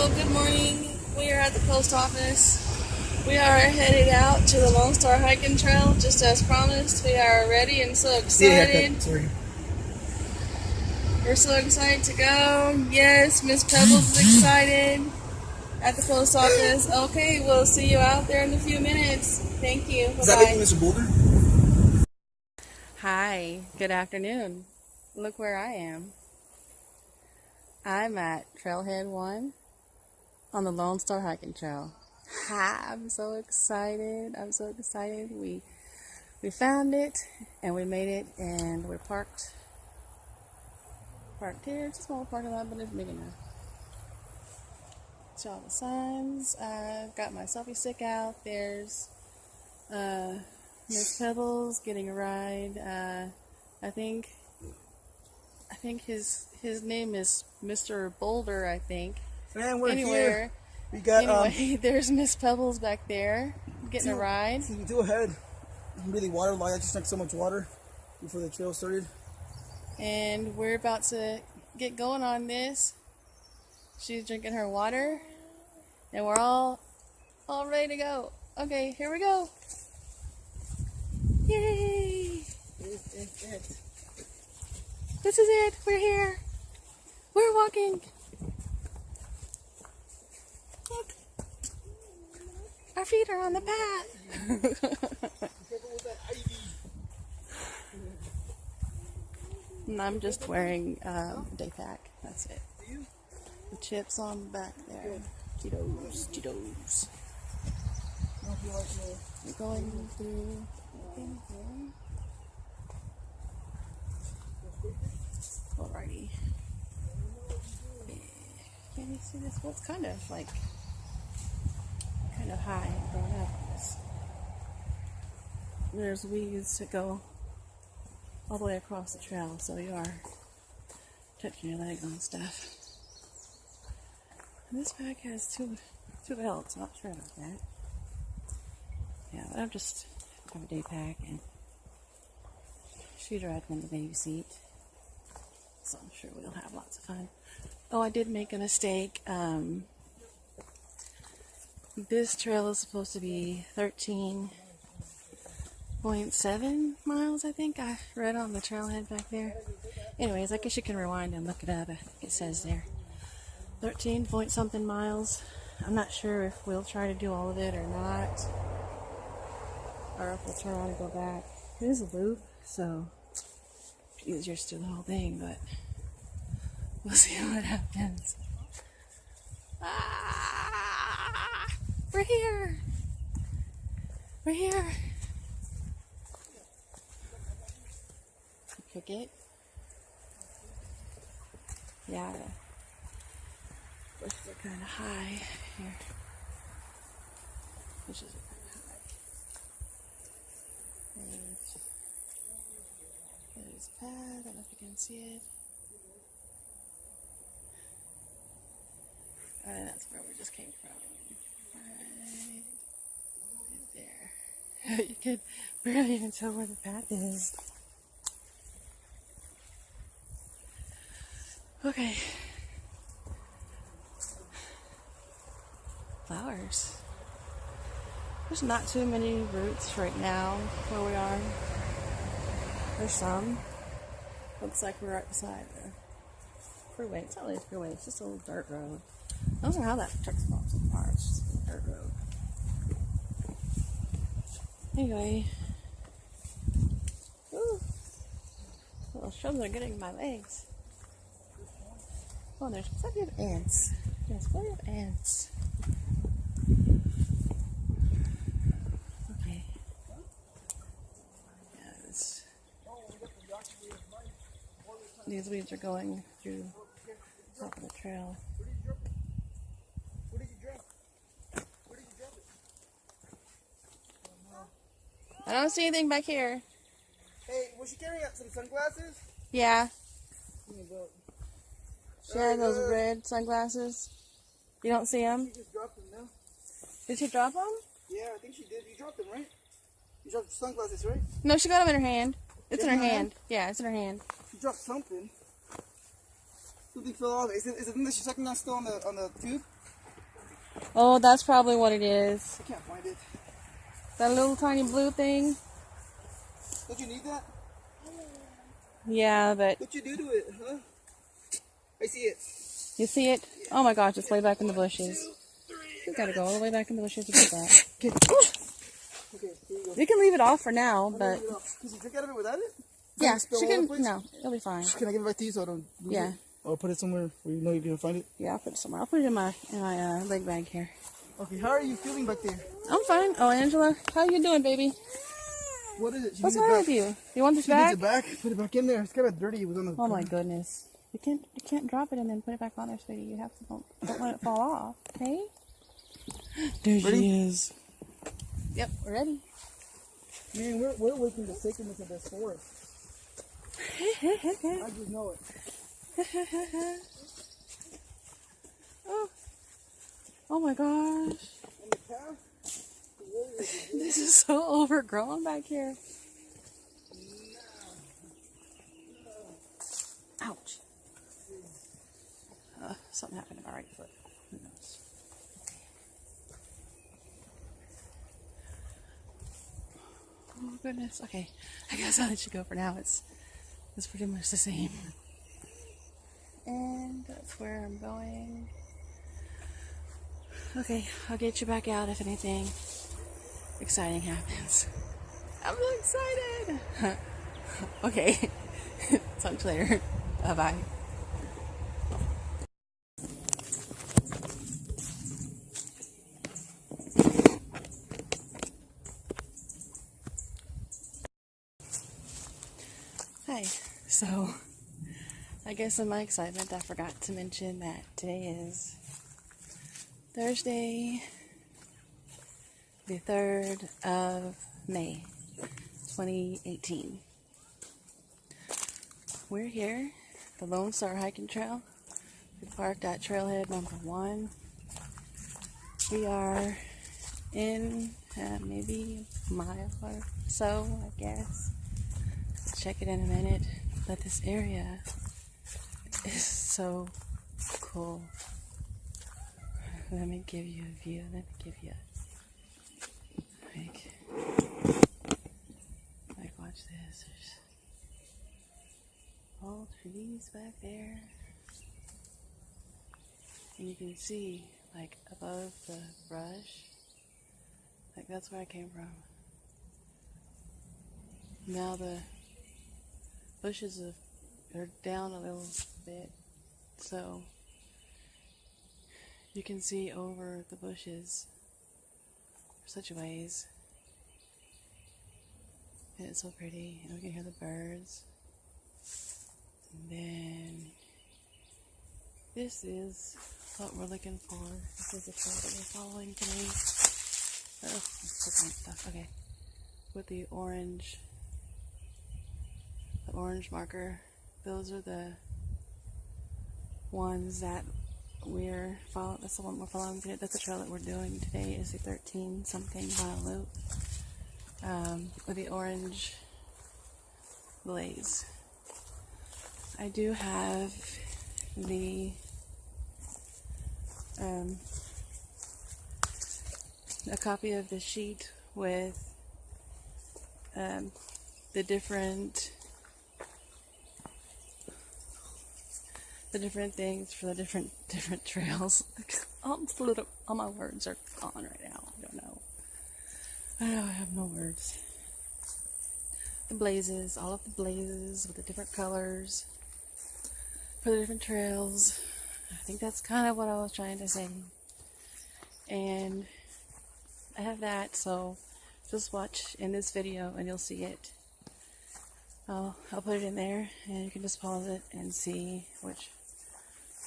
Well, good morning. We are at the post office. We are headed out to the Lone Star Hiking Trail, just as promised. We are ready and so excited. Sorry. We're so excited to go. Yes, Miss Pebbles is excited at the post office. Okay, we'll see you out there in a few minutes. Thank you. Is that Bye-bye. Mr. Boulder? Hi, good afternoon. Look where I am. I'm at Trailhead 1 on the Lone Star Hiking Trail. Hi, I'm so excited. I'm so excited. We found it and we made it, and we're parked here. It's a small parking lot, but it's big enough. So all the signs. I've got my selfie stick out. There's Miss Pebbles getting a ride. I think his name is Mr. Boulder, I think. And we're here. We got Anyway, there's Miss Pebbles back there getting a ride. Go ahead. I'm really waterlogged. I just drank so much water before the trail started. And we're about to get going on this. She's drinking her water, and we're all ready to go. Okay, here we go. Yay! This is it. We're here. We're walking. Look. Our feet are on the path. And I'm just wearing a day pack. That's it. The chips on the back there. Cheetos. We're going through. Alrighty. Can you see this? Well, it's kind of high and grown up on this. There's weeds that go all the way across the trail, so you are touching your legs on stuff. And this pack has two belts. Not sure about that. Yeah, but I've just got a day pack, and she's riding in the baby seat. So I'm sure we'll have lots of fun. Oh, I did make a mistake. This trail is supposed to be 13.7 miles, I think. I read on the trailhead back there. Anyways, I guess you can rewind and look it up. I think it says there. 13 point something miles. I'm not sure if we'll try to do all of it or not. Or if we'll turn around and go back. It is a loop, so easier to do the whole thing, but we'll see what happens. Ah, we're here. We're here. Cricket. Yeah, the bushes are kind of high here. Bushes are kind of high. There's a path. I don't know if you can see it. That's where we just came from. Right there. You could barely even tell where the path is. Okay. Flowers. There's not too many roots right now where we are. There's some. Looks like we're right beside the freeway. It's not really a freeway, it's just a little dirt road. I don't know how that truck's gone so far. It's just a dirt road. Anyway. Ooh. Little shrubs are getting my legs. Oh, there's plenty of ants. There's plenty of ants. Okay. Yeah, these weeds are going through the top of the trail. I don't see anything back here. Hey, was she carrying out some sunglasses? Yeah. She had those red sunglasses. You don't see them? She just dropped them now. Did she drop them? Yeah, I think she did. You dropped them, right? You dropped the sunglasses, right? No, she got them in her hand. It's in her hand. Yeah, it's in her hand. She dropped something. Something fell off. Is it the thing that she's sucking on still on the tube? Oh, that's probably what it is. I can't find it. That little tiny blue thing. Don't you need that? Yeah, but What you do to it, huh? I see it. you see it? Oh my gosh, it's way back in the bushes. We gotta go all the way back in the bushes to get that. Okay. Okay, here you go. We can leave it off for now, but Can you drink out of it without it? yeah, Does it spill she all over can. the place? No, it'll be fine. Can I give it back to you so I don't lose Yeah. it? Or put it somewhere where you know you're gonna find it? Yeah, I'll put it somewhere. I'll put it in my leg bag here. Okay, how are you feeling back there? I'm fine. Oh, Angela, how you doing, baby? What is it? She What's needs it wrong back. with you? You want this She needs back? it back. Put it back in there. It's kind of dirty. It was on the. Oh my goodness! You can't drop it and then put it back on there, sweetie. You have to don't let it fall off. Okay? There Ready? she is. Yep, we're ready. Man, we're waking the sacredness of this forest. I just know it. Oh my gosh! In the past, the warriors would This is so overgrown back here. Ouch! Something happened to my right foot. Who knows? Oh goodness. Okay, I guess I'll let you go for now. It's pretty much the same. And that's where I'm going. Okay, I'll get you back out if anything exciting happens. I'm so excited. Okay, talk to you later. Bye. Hi. So, I guess in my excitement, I forgot to mention that today is Thursday, the 3rd of May, 2018. We're here, the Lone Star Hiking Trail. We parked at trailhead number 1. We are in maybe a mile or so, I guess. Check it in a minute, but this area is so cool. Let me give you a view. Let me give you like watch this. There's all trees back there, and you can see like above the brush. Like that's where I came from. Now the bushes are down a little bit, so you can see over the bushes for such a ways, and it's so pretty, and we can hear the birds. And then this is what we're looking for. This is the trail that we're following today. Oh, stuff. Okay, with the orange marker, those are the ones that we're following. That's the one we're following today. That's the trail that we're doing today. Is the 13-something mile loop with the orange blaze. I do have the a copy of the sheet with the different things for the different trails. All my words are gone right now. I don't know. I have no words. The blazes, all of the blazes with the different colors for the different trails. I think that's kind of what I was trying to say. And I have that, so just watch in this video and you'll see it. I'll put it in there and you can just pause it and see which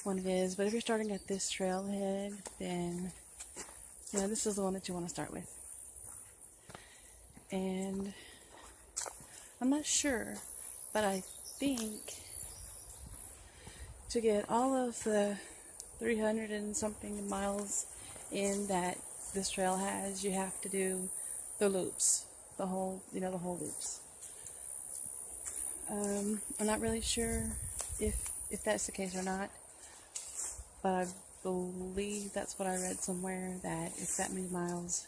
one it is. But if you're starting at this trailhead, then this is the one that you want to start with. And I'm not sure, but I think to get all of the 300 and something miles in that this trail has, you have to do the loops, the whole loops. I'm not really sure if that's the case or not, but believe that's what I read somewhere, that it's that many miles,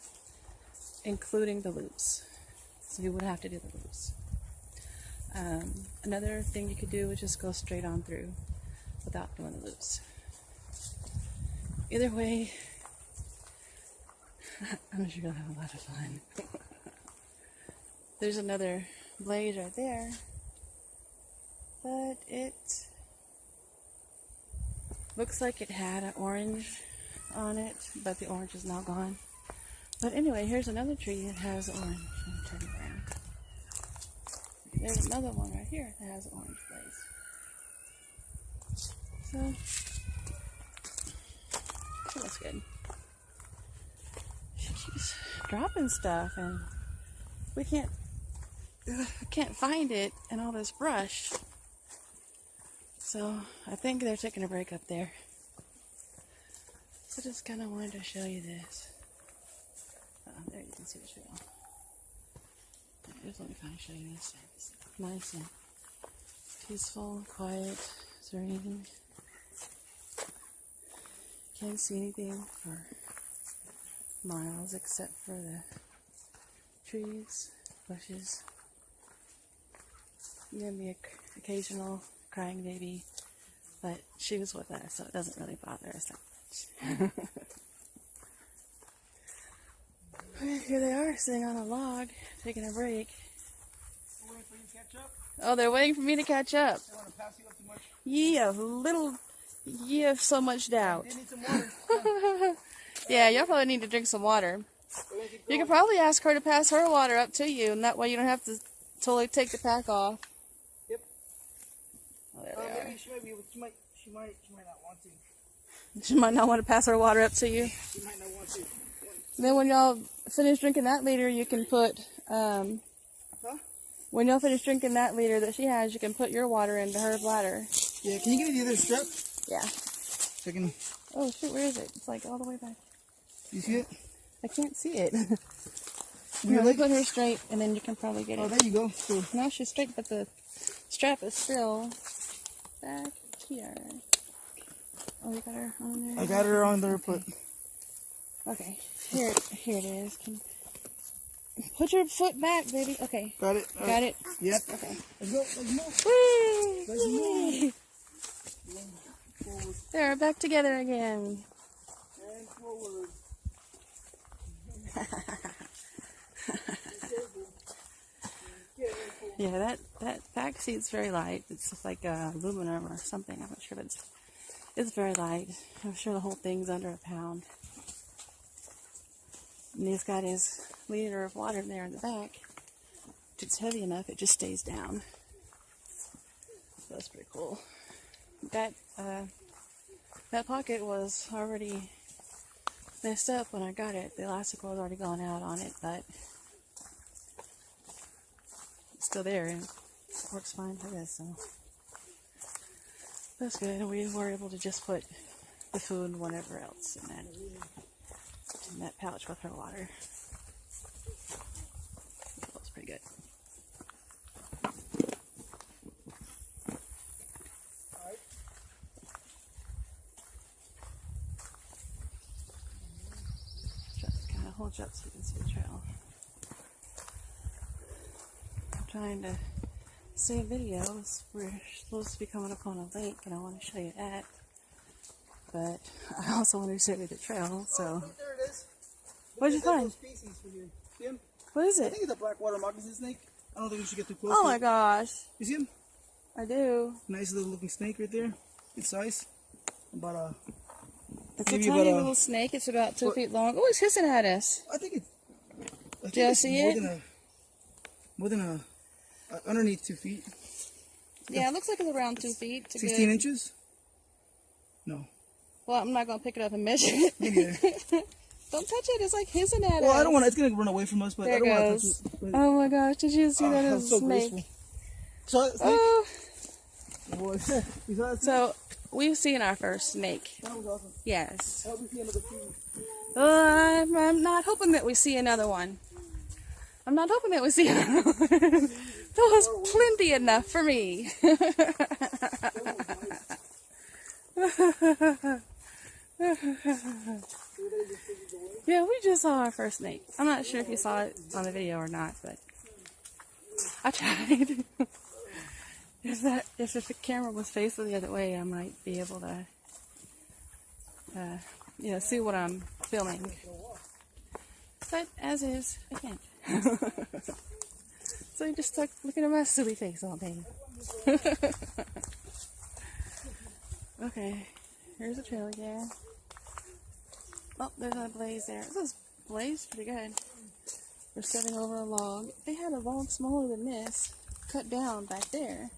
including the loops. So you would have to do the loops. Another thing you could do is just go straight on through without doing the loops. Either way, I'm sure you'll have a lot of fun. There's another blaze right there, but it looks like it had an orange on it, but the orange is now gone. But anyway, here's another tree that has orange. Let me turn it around. There's another one right here that has orange blaze. So, that's good. She keeps dropping stuff, and we can't find it in all this brush. So I think they're taking a break up there. So just kind of wanted to show you this. There you can see the trail. Just let me kind of show you this. It's nice and peaceful, quiet, serene. Can't see anything for miles except for the trees, bushes, and the occasional crying baby, but she was with us, so it doesn't really bother us that much. Here they are, sitting on a log, taking a break. We're waiting for you to catch up. Oh, they're waiting for me to catch up. They want to pass you up too much. Ye have so much doubt. They need some water. Yeah, y'all probably need to drink some water. You could probably ask her to pass her water up to you, and that way you don't have to totally take the pack off. Yep. Oh, there they are. Maybe she might be able. She might not want to. She might not want to pass her water up to you. She might not want to. Then when y'all finish drinking that liter, you can put, when y'all finish drinking that liter that she has, you can put your water into her bladder. Yeah, can you give me the other strap? Yeah. So I can... Oh shoot, where is it? It's like all the way back. You see it? I can't see it. Your Let me leg? put her straight, and then you can probably get Oh, it. there you go. So, Now she's straight, but the strap is still back here. Oh, you got her on there? I got her on there, but... Okay, here it is. Put your foot back, baby. Okay. Got it. Got it? Yep. Okay. Let's go. Let's move. Whee! Let's move. Forward. They're back together again. And forward. Yeah, that back seat's very light. It's just like aluminum or something. I'm not sure, but it's very light. I'm sure the whole thing's under a pound. And he's got his liter of water there in the back. If it's heavy enough, it just stays down. So that's pretty cool. That pocket was already messed up when I got it. The elastic was already gone out on it, but it's still there and it works fine for this. So that's good. And we were able to just put the food and whatever else in that pouch with her water. That was pretty good. Just kind of hold you up so you can see the trail. I'm trying to save videos. We're supposed to be coming up on a lake, and I want to show you that. But I also want to show you the trail. So, Oh, look, there it is. What did you find? Species for here. See him? What is I it? think it's a blackwater moccasin snake. I don't think we should get too close. Oh to my it. gosh, You see him? I do. Nice little looking snake right there. Good size. About It's a maybe tiny about little snake. It's about 2 feet long. Oh, it's hissing at us. I think Do you see it? More than underneath 2 feet. Yeah, it looks like it's around 2 feet. It's a 16 good- inches? No. Well, I'm not going to pick it up and measure it. Yeah. Don't touch it. It's like hissing at us. Well, I don't want. It's gonna run away from us, but There I it don't want goes. to touch it. Oh my gosh, did you see that? It was a so snake. graceful. So, snake. Oh, Boy, you saw that snake? so we've seen our first snake. That was awesome. Yes. I hope we see another few. I'm not hoping that we see another one. I'm not hoping that we see another one. That was plenty enough for me. Yeah, we just saw our first snake. I'm not sure if you saw it on the video or not, but I tried. If the camera was facing the other way, I might be able to, see what I'm filming. But as is, I can't. So you just stuck looking at my silly face all day. Okay, here's the trail again. Oh, there's a blaze there. This is blaze pretty good. We're stepping over a log. They had a log smaller than this cut down back there.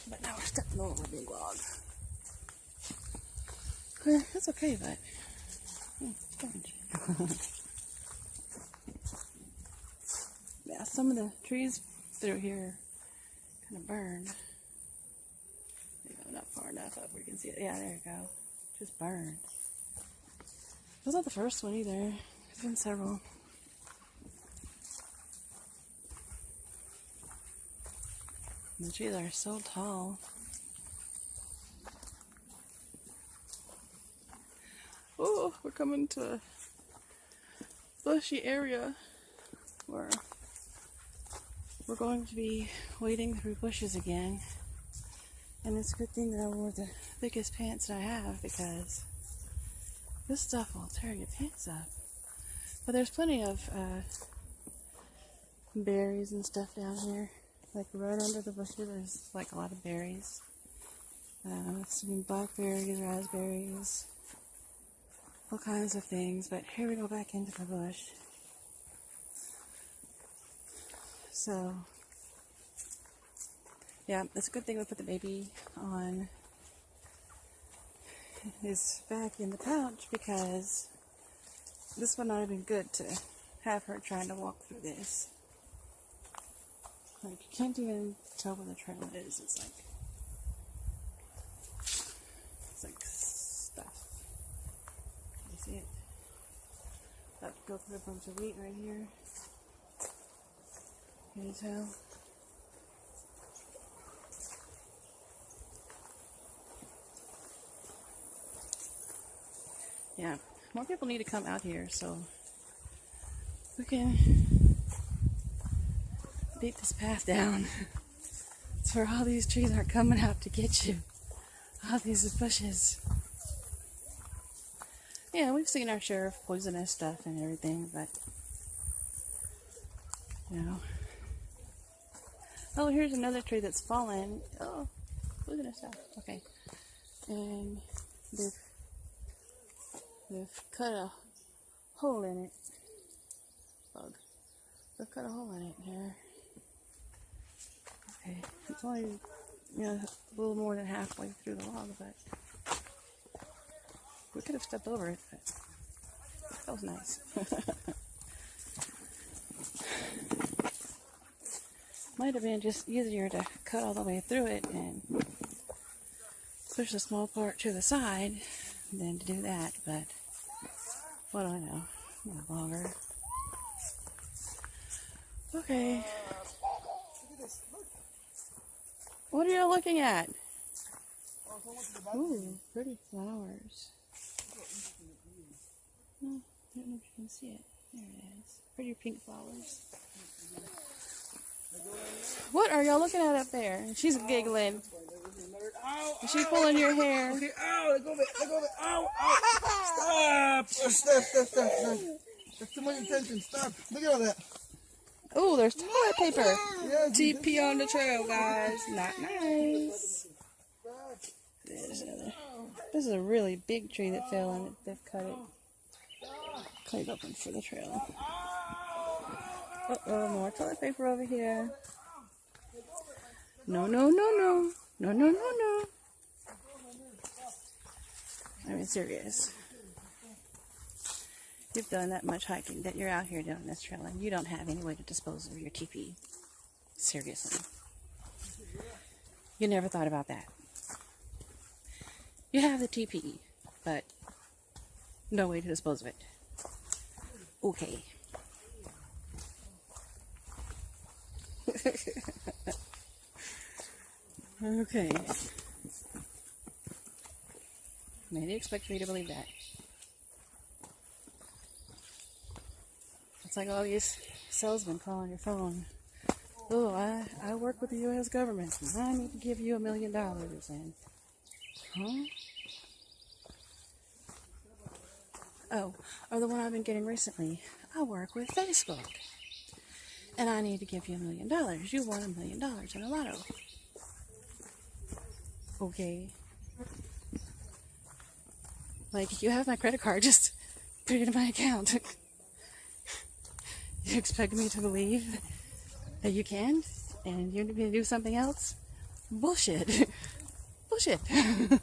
But now we're stepping over a big log. That's okay, but yeah, some of the trees through here kind of burned. Maybe not far enough up where you can see it. Yeah, there you go. Just burned. It was not the first one either. There's been several. And the trees are so tall. Oh, we're coming to a bushy area where we're going to be wading through bushes again. And it's a good thing that I wore the thickest pants that I have, because this stuff will tear your pants up. But there's plenty of berries and stuff down here. Like right under the bushes, there's like a lot of berries. Some blackberries, raspberries, all kinds of things. But here we go back into the bush. So, yeah, it's a good thing we put the baby on his back in the pouch, because this would not have been good to have her trying to walk through this. Like, you can't even tell where the trail is. It's like stuff. You see it? About to go through a bunch of wheat right here. Can you tell? Yeah, more people need to come out here so we can beat this path down. It's where all these trees aren't coming out to get you. All these bushes. Yeah, we've seen our share of poisonous stuff and everything, but oh, here's another tree that's fallen. Oh, poisonous stuff. Okay, and they've cut a hole in it. Bug. They've cut a hole in it here. Okay, it's only a little more than halfway through the log, but we could have stepped over it, but that was nice. Might have been just easier to cut all the way through it and push the small part to the side than to do that, but what do I know? I'm a vlogger. Okay. What are you looking at? Ooh, pretty flowers. Oh, I don't know if you can see it. There it is. Pretty pink flowers. What are y'all looking at up there? She's giggling. She's pulling your hair. Okay, ow, let go of it, ow, ow. Stop. That's too much attention, stop. Look at all that. Oh, there's toilet paper. Yeah, TP on the trail, guys. Not nice. This is a really big tree that fell and they've cut it open for the trail. Uh-oh, more toilet paper over here. No. I mean, serious. You've done that much hiking that you're out here doing this trail and you don't have any way to dispose of your TP. Seriously. You never thought about that. You have the TP, but no way to dispose of it. Okay. Okay. Maybe expect me to believe that. It's like all these salesmen call on your phone. Oh, I work with the U.S. government, and I need to give you $1 million. And, huh? Oh, or the one I've been getting recently. I work with Facebook, and I need to give you $1 million. You won $1 million in a lotto. Okay. Like, you have my credit card, just put it in my account. You expect me to believe that you can? And you need me to do something else? Bullshit. Bullshit. I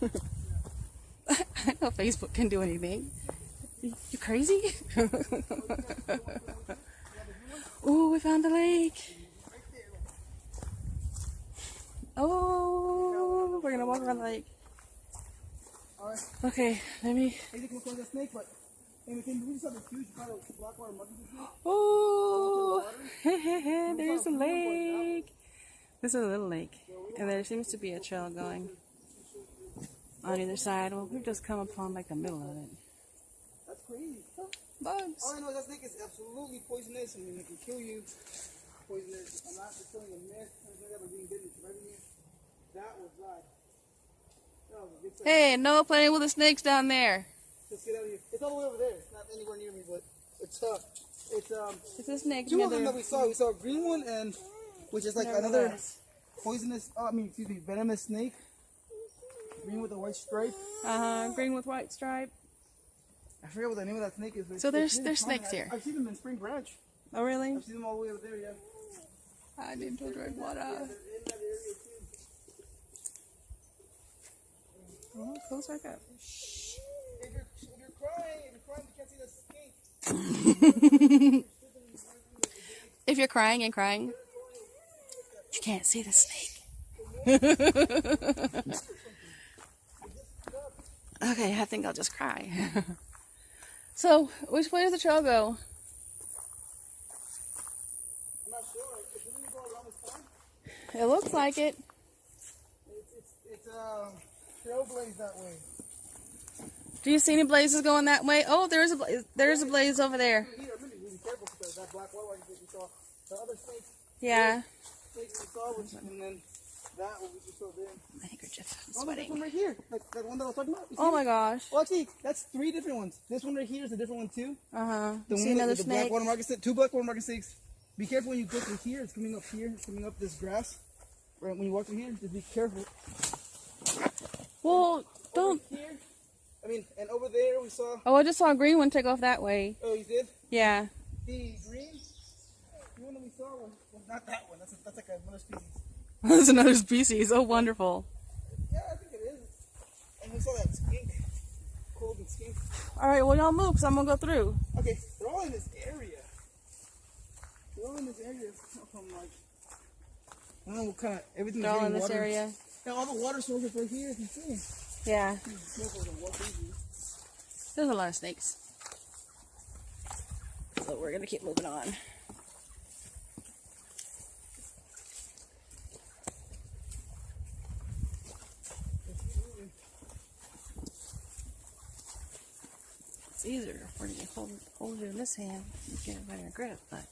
know Facebook can do anything. You crazy? Oh, we found the lake. Oh, we're gonna walk around the lake. Okay, let me. Oh, there's a lake. This is a little lake, and there seems to be a trail going on either side. Well, we've just come upon like the middle of it. That's crazy. Bugs. All I know is that snake is absolutely poisonous and it can kill you. Poisonous. I'm not just telling a myth. I'm never being bitten. Right in here. That was right. That was a good sight. Hey, no playing with the snakes down there. Just get out of here. It's all the way over there. It's not anywhere near me, but it's It's a snake. two of them that we saw. We saw a green one and which is like another Nevertheless. poisonous. Venomous snake. Green with a white stripe. Green with white stripe. I forget what the name of that snake is. But So there's really snakes common. here. I've seen them in Spring Branch. Oh, really? I've seen them all the way over there. Yeah. I need to drink water. They're in that area too. Oh, close back up. If you're crying, you can't see the snake. If you're crying and crying, you can't see the snake. Okay, I think I'll just cry. So, which way does the trail go? I'm not sure. It doesn't go around this pond. It looks like it. It's trailblaze that way. Do you see any blazes going that way? Oh, there's a blaze. There's a blaze over there. Here, I'm really, really careful because that black water that we saw, the other snake Yeah. we saw, and then that one we just saw there. My handkerchief. I'm Oh, this one sweating. right here, like that one that I was talking about. You see Oh it? my gosh. Well, actually, that's 3 different ones. This one right here is a different one too. You The see one another with the black snake? water market snake, 2 black water market snakes. Be careful when you go through here. It's coming up here. It's coming up this grass. Right when you walk through here, just be careful. Well, don't. Over here, and over there we saw. Oh, I just saw a green one take off that way. Oh, you did? Yeah. The green. The one that we saw was not that one. That's like another species. That's another species. Oh, wonderful. Yeah, I think it is. And we saw that skink. Cool looking skink. All right, well, y'all move because I'm going to go through. Okay, they're all in this area. They're all in this area from like, I don't know what kind of, everything's They're all in getting this water. area. Yeah, all the water sources right here, you can see. Yeah. There's a lot of snakes. So we're going to keep moving on. It's easier for you to hold it in this hand and get a better grip, but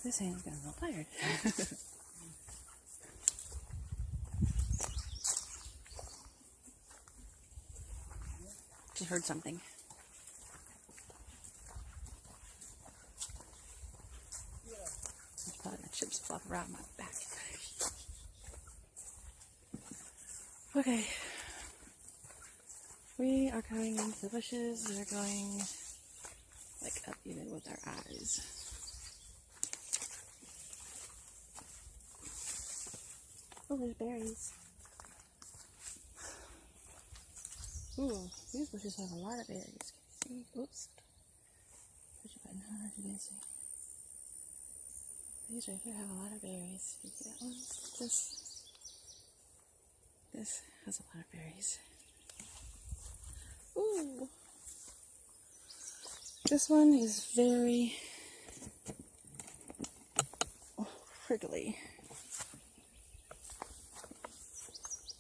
this hand's getting a little tired. Just heard something. Probably the chips flop around my back. Okay. We are coming into the bushes. They're going like up even with our eyes. Oh, there's berries. Ooh, these bushes have a lot of berries. Can you see? Oops. Push a button. How you can see? These right here have a lot of berries. You see that one? This has a lot of berries. Ooh. This one is very prickly.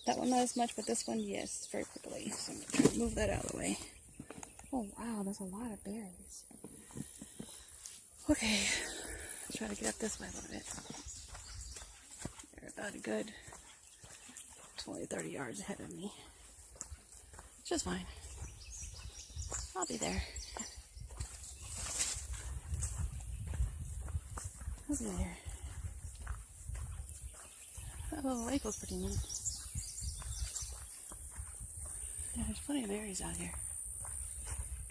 That one not as much, but this one, yes, very prickly. So I'm going to move that out of the way. Oh, wow, there's a lot of berries. Okay, let's try to get up this way a little bit. They're about a good 20, 30 yards ahead of me. Which is fine. I'll be there. I'll be there. Oh, April's pretty neat. Yeah, there's plenty of berries out here.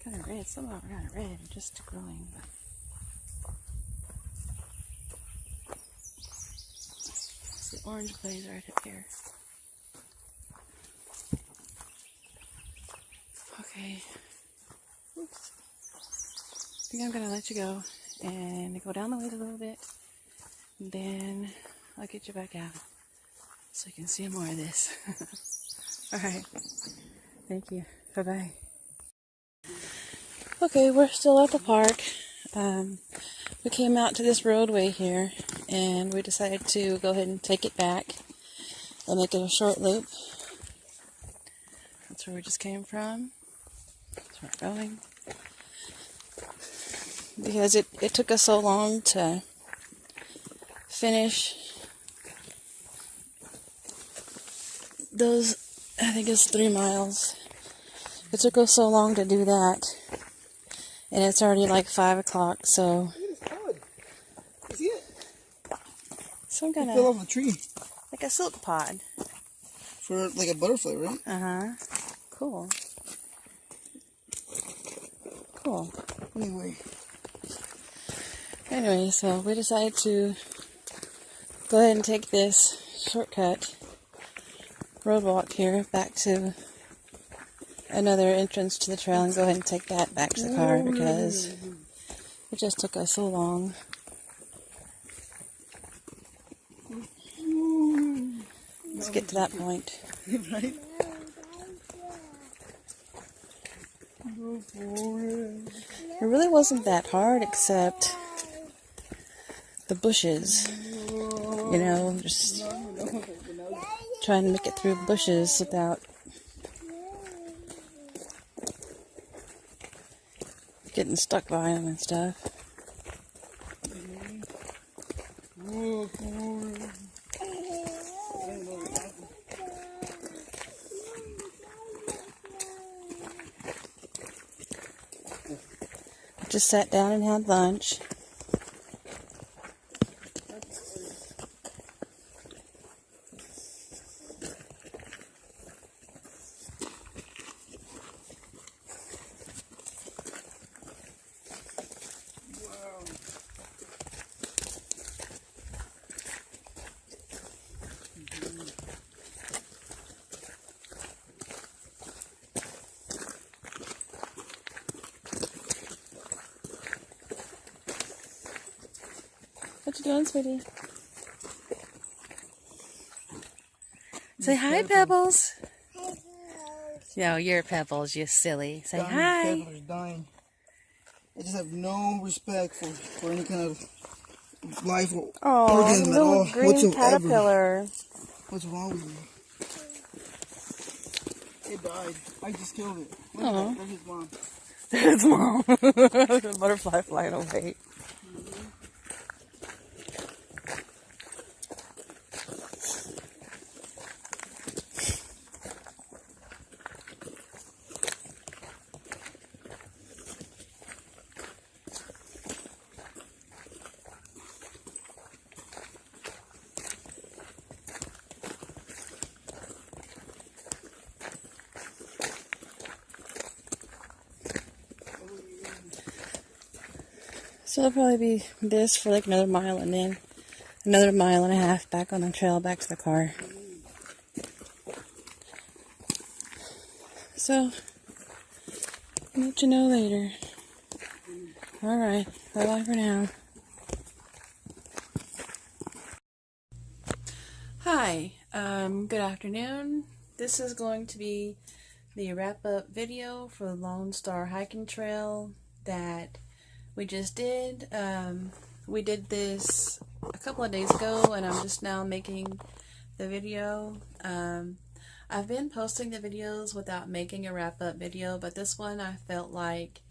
Kind of red. Some of them are kind of red, just growing. But it's the orange blaze right up here. Okay. Oops. I think I'm gonna let you go and go down the way a little bit. And then I'll get you back out so you can see more of this. Alright. Thank you. Bye-bye. Okay, we're still at the park. We came out to this roadway here and we decided to go ahead and take it back and make it a short loop. That's where we just came from. That's where we're going. Because it took us so long to finish those, I think it's 3 miles. It took us so long to do that. And it's already like 5 o'clock, so. Look at this pod. You see it? Some kind It fell of, off a tree. like a silk pod. For like a butterfly, right? Uh-huh. Cool. Cool. Anyway, so we decided to go ahead and take this shortcut road walk here back to another entrance to the trail and go ahead and take that back to the car because it just took us so long. Let's get to that point. Right? It really wasn't that hard except the bushes. You know, just trying to make it through bushes without getting stuck by them and stuff. Just sat down and had lunch. What you doing, sweetie? Say hi, Pebbles. No, you're Pebbles, you silly. Say hi. Pebbles dying. I just have no respect for any kind of life or organism at all little green whatsoever. caterpillar. What's wrong with you? It died. I just killed it. Oh. There's his mom. There's Mom. The butterfly flying away. So it'll probably be this for like another mile and then another mile and a half back on the trail back to the car. So, I'll let you know later. Alright, bye bye for now. Hi, good afternoon. This is going to be the wrap-up video for the Lone Star Hiking Trail that we just did. We did this a couple of days ago and I'm just now making the video. I've been posting the videos without making a wrap-up video, but this one I felt like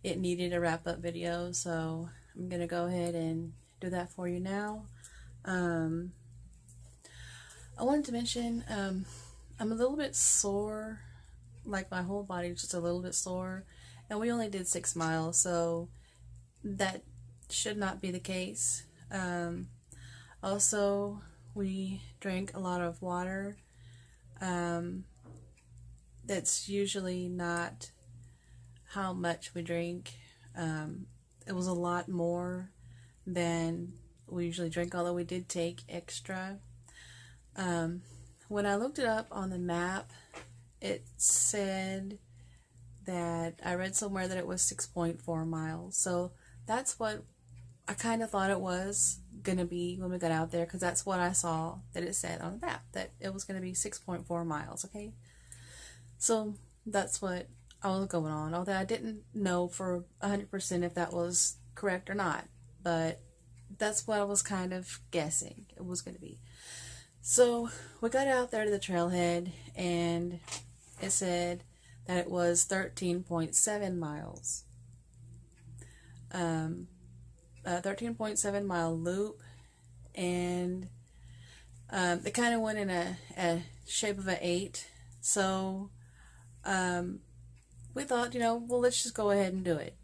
it needed a wrap-up video, so I'm gonna go ahead and do that for you now. I wanted to mention I'm a little bit sore, like my whole body is just a little bit sore, and we only did 6 miles, so that should not be the case. Also, we drank a lot of water. That's usually not how much we drink. It was a lot more than we usually drink, although we did take extra. When I looked it up on the map, it said that I read somewhere that it was 6.4 miles. So that's what I kind of thought it was going to be when we got out there, because that's what I saw that it said on the map, that it was going to be 6.4 miles, okay? So that's what I was going on, although I didn't know for 100% if that was correct or not, but that's what I was kind of guessing it was going to be. So we got out there to the trailhead, and it said that it was 13.7 miles. 13.7 mile loop, and it kind of went in a shape of an 8. So we thought, well, let's just go ahead and do it.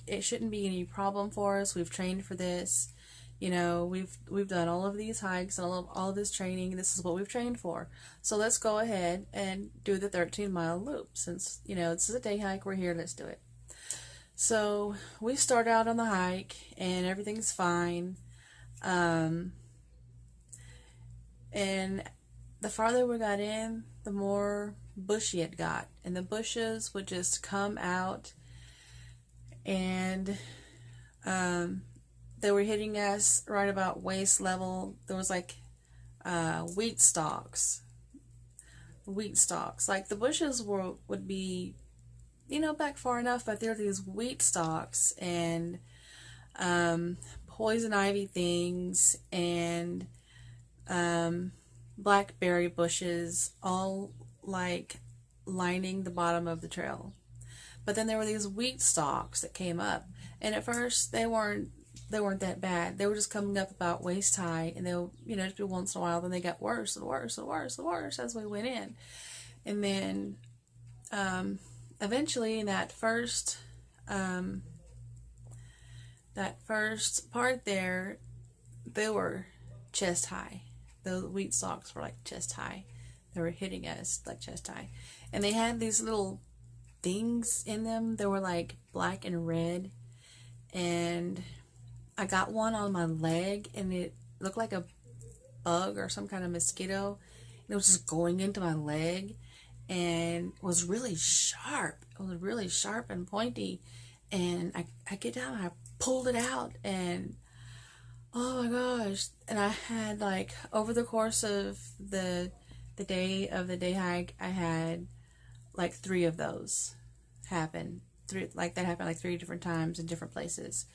It shouldn't be any problem for us. We've trained for this. We've done all of these hikes and all of this training. This is what we've trained for. So let's go ahead and do the 13-mile loop. Since, this is a day hike, we're here, let's do it. So we start out on the hike and everything's fine. And the farther we got in, the more bushy it got. And the bushes would just come out, and they were hitting us right about waist level. There was like wheat stalks. Like the bushes would be, back far enough, but there are these wheat stalks and poison ivy things and blackberry bushes, all like lining the bottom of the trail. But then there were these wheat stalks that came up, and at first they weren't that bad. They were just coming up about waist high, and they'll, just be once in a while. Then they got worse and worse and worse and worse as we went in. And then eventually in that first part there, they were chest high. The wheat stalks were like chest high. They were hitting us like chest high. And they had these little things in them. They were like black and red. And I got one on my leg, and it looked like a bug or some kind of mosquito. And it was just going into my leg, and was really sharp. It was really sharp and pointy. And I get down, and I pulled it out, and oh my gosh. And I had, like, over the course of the day hike, I had like 3 of those happen. That happened like 3 different times in different places.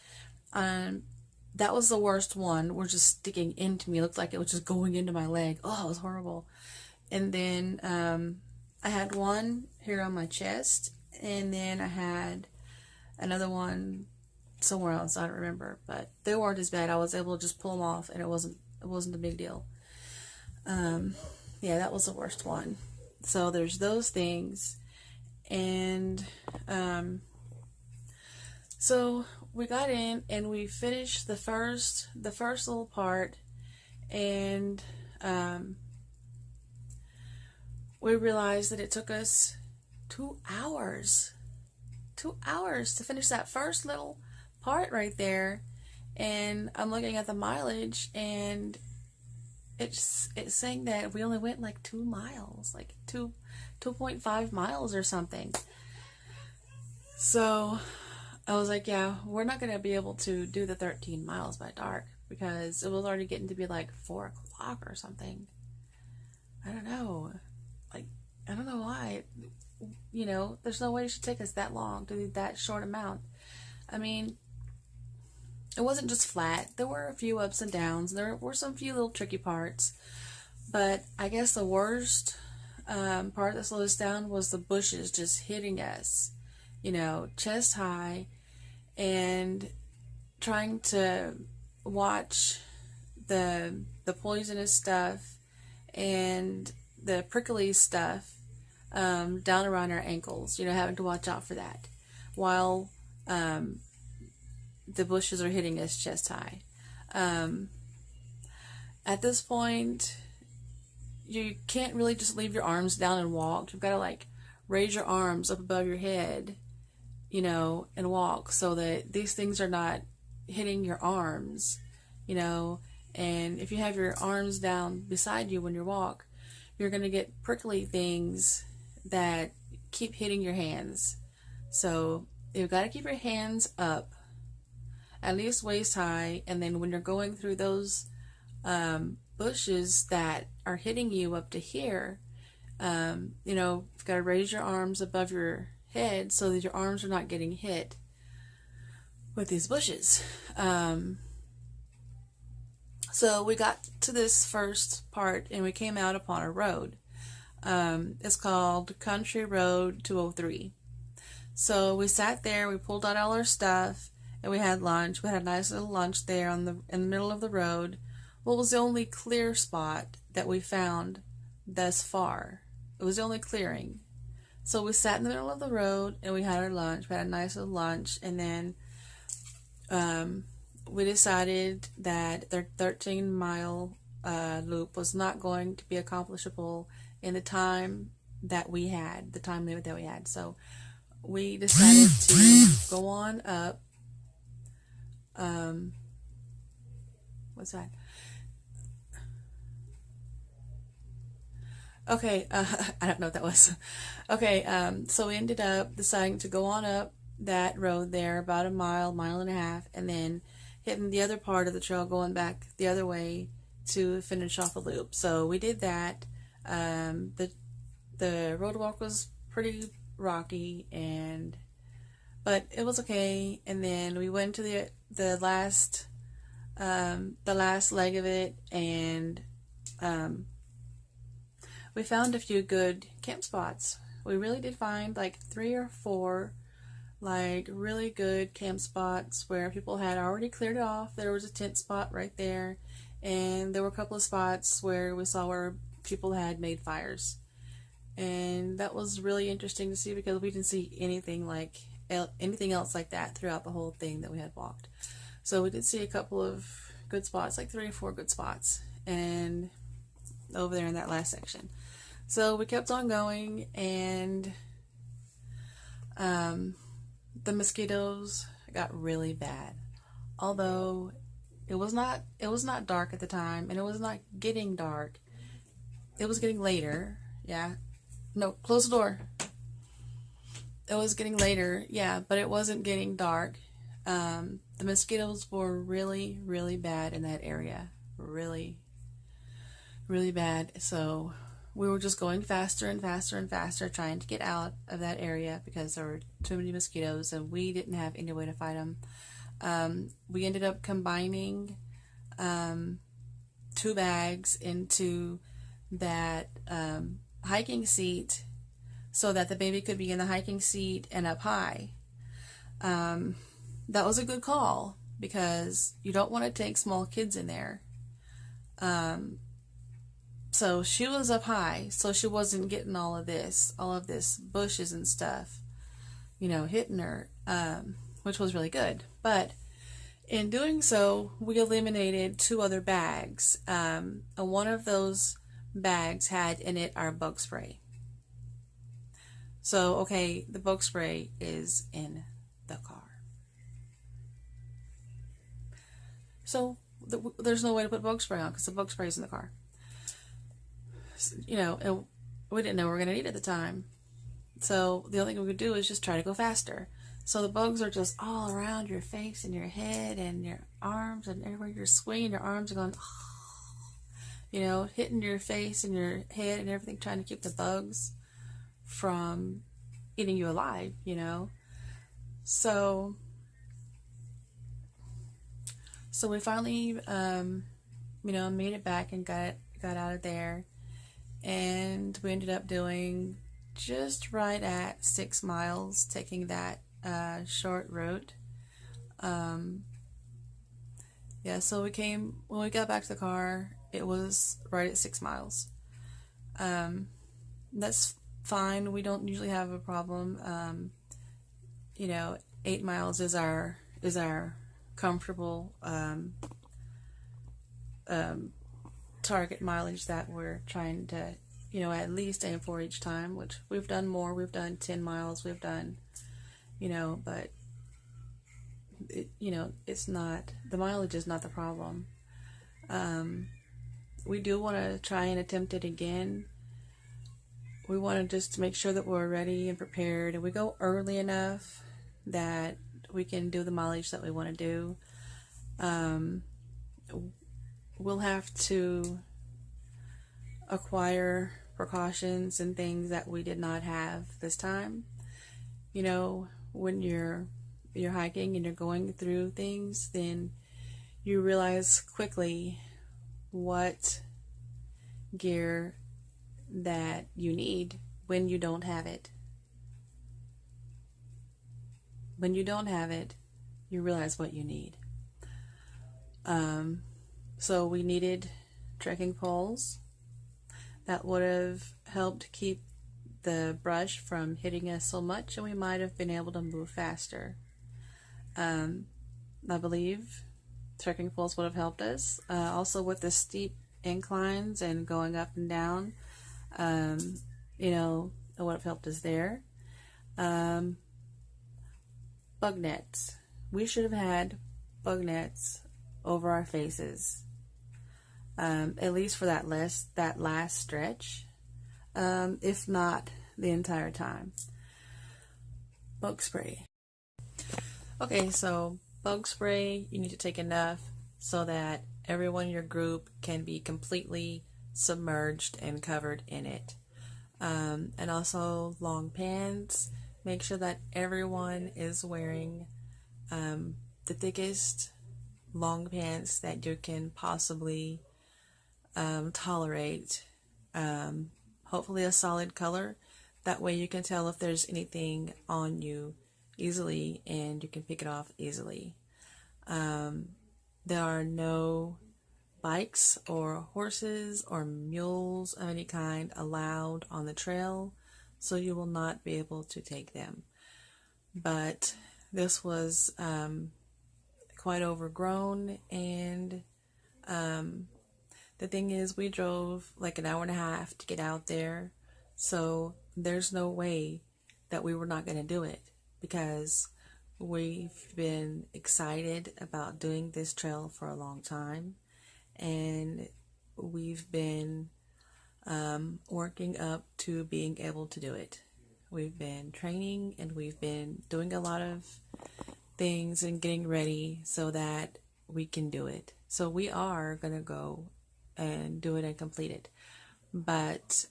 That was the worst one. Were just sticking into me. It looked like it was just going into my leg. Oh, it was horrible. And then I had one here on my chest, and then I had another one somewhere else. I don't remember, but they weren't as bad. I was able to just pull them off, and it wasn't a big deal. Yeah, that was the worst one. So there's those things, and so we got in and we finished the first little part, and we realized that it took us 2 hours. 2 hours to finish that first little part right there. And I'm looking at the mileage, and it's saying that we only went like 2 miles, like 2.5 miles or something. So I was like, yeah, we're not going to be able to do the 13 miles by dark, because it was already getting to be like 4 o'clock or something. I don't know. Like, I don't know why. There's no way it should take us that long to do that short amount. I mean, it wasn't just flat. There were a few ups and downs. There were some few little tricky parts. But I guess the worst part that slowed us down was the bushes just hitting us, you know, chest high, and trying to watch the poisonous stuff and the prickly stuff down around our ankles, you know, having to watch out for that while the bushes are hitting us chest high. At this point, you can't really just leave your arms down and walk. You've got to like raise your arms up above your head, you know, and walk so that these things are not hitting your arms, you know. And if you have your arms down beside you when you walk, you're going to get prickly things that keep hitting your hands. So you've got to keep your hands up at least waist high, and then when you're going through those bushes that are hitting you up to here, you know, you've got to raise your arms above your head so that your arms are not getting hit with these bushes. So we got to this first part and we came out upon a road. It's called Country Road 203. So we sat there, we pulled out all our stuff, and we had lunch. We had a nice little lunch there in the middle of the road. What was the only clear spot that we found thus far? It was the only clearing. So we sat in the middle of the road and we had our lunch. We had a nice little lunch, and then we decided that the 13-mile loop was not going to be accomplishable in the time that we had, the time limit that we had. So we decided to go on up. What's that? Okay, I don't know what that was. Okay, so we ended up deciding to go on up that road there about a mile, mile and a half, and then hitting the other part of the trail going back the other way to finish off the loop. So we did that. The road walk was pretty rocky, but it was okay. And then we went to the last leg of it, and we found a few good camp spots. We really did find like 3 or 4 like really good camp spots where people had already cleared it off. There was a tent spot right there, and there were a couple of spots where we saw where people had made fires, and that was really interesting to see because we didn't see anything else like that throughout the whole thing that we had walked. So we did see a couple of good spots, like 3 or 4 good spots, and over there in that last section. So we kept on going, and the mosquitoes got really bad. Although it was not dark at the time, and it was not getting dark. It was getting later. Yeah. No, close the door. It was getting later, yeah, but it wasn't getting dark. The mosquitoes were really, really bad in that area. Really, really bad. So we were just going faster and faster and faster, trying to get out of that area because there were too many mosquitoes and we didn't have any way to fight them. We ended up combining 2 bags into that hiking seat so that the baby could be in the hiking seat and up high. That was a good call because you don't want to take small kids in there. So she was up high, so she wasn't getting all of this bushes and stuff, you know, hitting her, which was really good. But in doing so, we eliminated 2 other bags. And one of those bags had in it our bug spray. So, okay, the bug spray is in the car. So there's no way to put bug spray on because the bug spray is in the car. You know, and we didn't know we were going to need it at the time. So the only thing we could do is just try to go faster. So the bugs are just all around your face and your head and your arms, and everywhere you're swinging, your arms are going, you know, hitting your face and your head and everything, trying to keep the bugs from eating you alive, you know. So we finally, you know, made it back and got out of there. and we ended up doing just right at 6 miles, taking that short route. Yeah, so when we got back to the car, it was right at 6 miles. That's fine. We don't usually have a problem. 8 miles is our comfortable target mileage that we're trying to, at least aim for each time, which we've done more. We've done 10 miles. We've done, but it's not, the mileage is not the problem. We do want to try and attempt it again. We want to just make sure that we're ready and prepared, and we go early enough that we can do the mileage that we want to do. We'll have to acquire precautions and things that we did not have this time. When you're hiking and you're going through things, then you realize quickly what gear that you need when you don't have it. When you don't have it, you realize what you need. So we needed trekking poles. That would have helped keep the brush from hitting us so much, and we might have been able to move faster. I believe trekking poles would have helped us. Also with the steep inclines and going up and down, it would have helped us there. Bug nets. We should have had bug nets over our faces, at least for that last stretch, if not the entire time. Bug spray. Okay, so bug spray, you need to take enough so that everyone in your group can be completely submerged and covered in it. And also long pants. Make sure that everyone is wearing the thickest long pants that you can possibly tolerate. Hopefully a solid color. That way you can tell if there's anything on you easily and you can pick it off easily. There are no bikes or horses or mules of any kind allowed on the trail, so you will not be able to take them. But this was quite overgrown, and the thing is, we drove like an hour and a half to get out there, so there's no way that we were not going to do it, because we've been excited about doing this trail for a long time, and we've been working up to being able to do it. We've been training, and we've been doing a lot of things and getting ready so that we can do it. So we are going to go and do it and complete it. But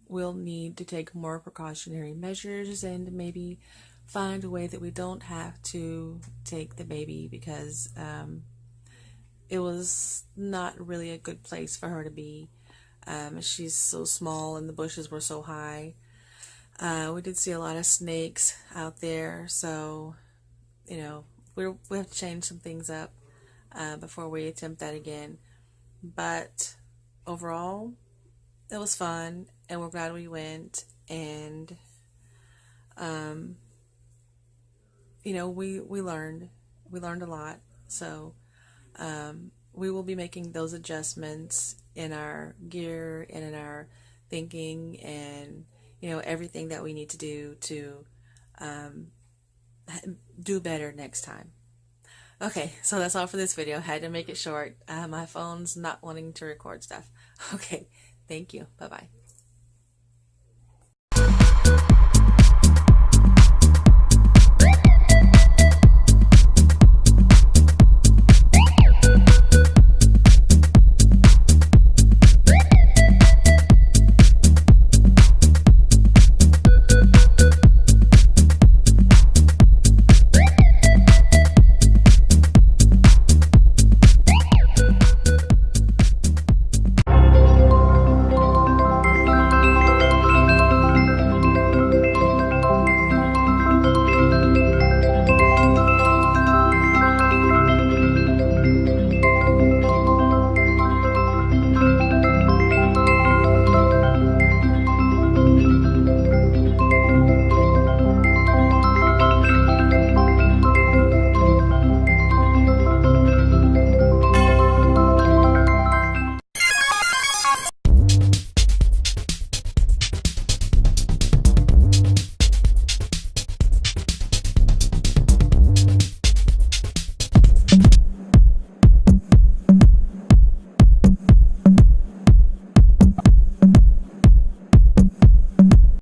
we'll need to take more precautionary measures and maybe find a way that we don't have to take the baby, because it was not really a good place for her to be. She's so small and the bushes were so high. We did see a lot of snakes out there, so we have to change some things up before we attempt that again. But overall, it was fun, and we're glad we went. And we learned a lot. So we will be making those adjustments in our gear and in our thinking, and everything that we need to do to do better next time. Okay, so that's all for this video. Had to make it short. My phone's not wanting to record stuff. Okay, thank you. Bye-bye.